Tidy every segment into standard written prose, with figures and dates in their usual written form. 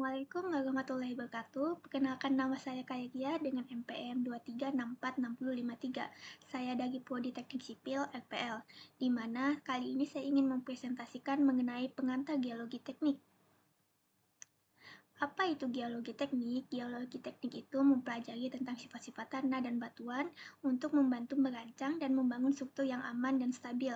Assalamualaikum warahmatullahi wabarakatuh. Perkenalkan nama saya Kaygia dengan NPM 23646053. Saya dari Prodi Teknik Sipil FPL, di mana kali ini saya ingin mempresentasikan mengenai pengantar geologi teknik. Apa itu geologi teknik? Geologi teknik itu mempelajari tentang sifat-sifat tanah dan batuan untuk membantu merancang dan membangun struktur yang aman dan stabil.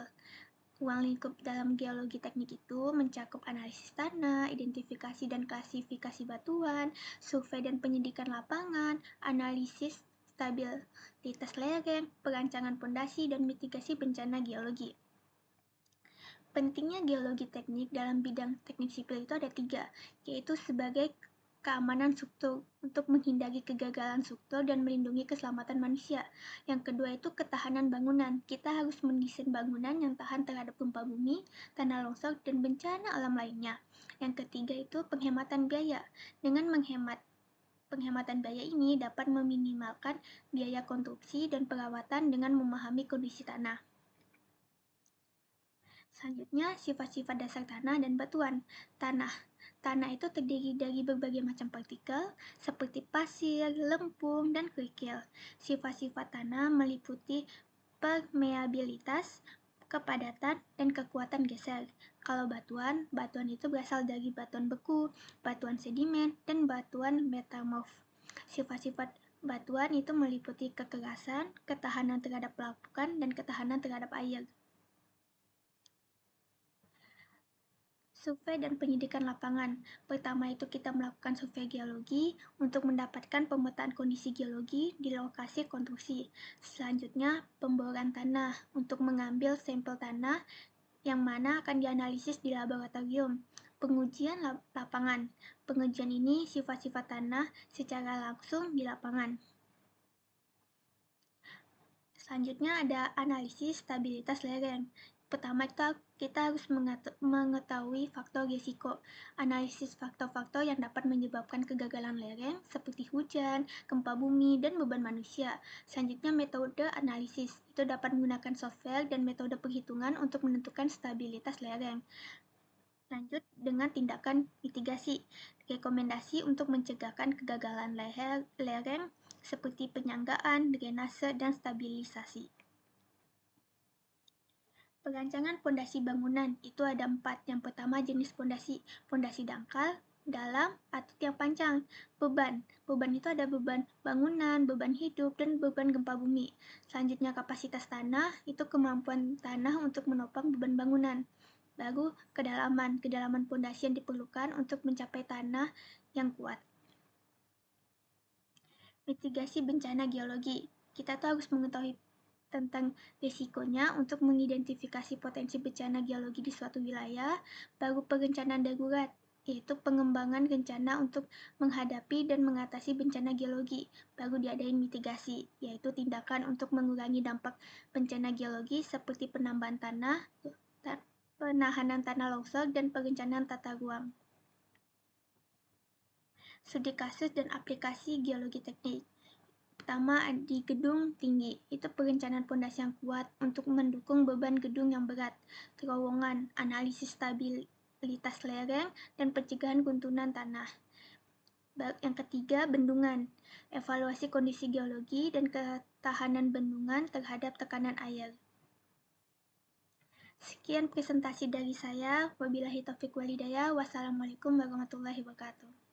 Ruang lingkup dalam geologi teknik itu mencakup analisis tanah, identifikasi dan klasifikasi batuan, survei dan penyidikan lapangan, analisis stabilitas lereng, perancangan pondasi, dan mitigasi bencana geologi. Pentingnya geologi teknik dalam bidang teknik sipil itu ada 3, yaitu sebagai keamanan struktur untuk menghindari kegagalan struktur dan melindungi keselamatan manusia. Yang kedua itu ketahanan bangunan. Kita harus mendesain bangunan yang tahan terhadap gempa bumi, tanah longsor, dan bencana alam lainnya. Yang ketiga itu penghematan biaya. Dengan penghematan biaya ini dapat meminimalkan biaya konstruksi dan perawatan dengan memahami kondisi tanah. Selanjutnya, sifat-sifat dasar tanah dan batuan. Tanah itu terdiri dari berbagai macam partikel, seperti pasir, lempung, dan kerikil. Sifat-sifat tanah meliputi permeabilitas, kepadatan, dan kekuatan geser. Kalau batuan itu berasal dari batuan beku, batuan sedimen, dan batuan metamorf. Sifat-sifat batuan itu meliputi kekerasan, ketahanan terhadap pelapukan, dan ketahanan terhadap air. Survei dan penyidikan lapangan. Pertama itu kita melakukan survei geologi untuk mendapatkan pemetaan kondisi geologi di lokasi konstruksi. Selanjutnya, pemboran tanah untuk mengambil sampel tanah yang mana akan dianalisis di laboratorium. Pengujian lapangan. Pengujian ini sifat-sifat tanah secara langsung di lapangan. Selanjutnya ada analisis stabilitas lereng. Pertama kita harus mengetahui faktor risiko. Analisis faktor-faktor yang dapat menyebabkan kegagalan lereng seperti hujan, gempa bumi, dan beban manusia. Selanjutnya metode analisis. Itu dapat menggunakan software dan metode perhitungan untuk menentukan stabilitas lereng. Lanjut dengan tindakan mitigasi. Rekomendasi untuk mencegahkan kegagalan lereng seperti penyanggaan, drainase, dan stabilisasi. Perancangan pondasi bangunan itu ada 4. Yang pertama jenis pondasi dangkal, dalam, atau tiang panjang. Beban itu ada beban bangunan, beban hidup, dan beban gempa bumi. Selanjutnya kapasitas tanah, itu kemampuan tanah untuk menopang beban bangunan. Baru kedalaman pondasi yang diperlukan untuk mencapai tanah yang kuat. Mitigasi bencana geologi. Kita tuh harus mengetahui tentang risikonya untuk mengidentifikasi potensi bencana geologi di suatu wilayah. Baru perencanaan darurat, yaitu pengembangan rencana untuk menghadapi dan mengatasi bencana geologi. Baru diadain mitigasi, yaitu tindakan untuk mengurangi dampak bencana geologi seperti penambahan tanah, penahanan tanah longsor, dan perencanaan tata ruang. Studi kasus dan aplikasi geologi teknik. Pertama, di gedung tinggi, itu perencanaan pondasi yang kuat untuk mendukung beban gedung yang berat. Terowongan, analisis stabilitas lereng, dan pencegahan guntuhan tanah. Yang ketiga, bendungan, evaluasi kondisi geologi dan ketahanan bendungan terhadap tekanan air. Sekian presentasi dari saya. Wabillahi taufiq walhidayah. Wassalamualaikum warahmatullahi wabarakatuh.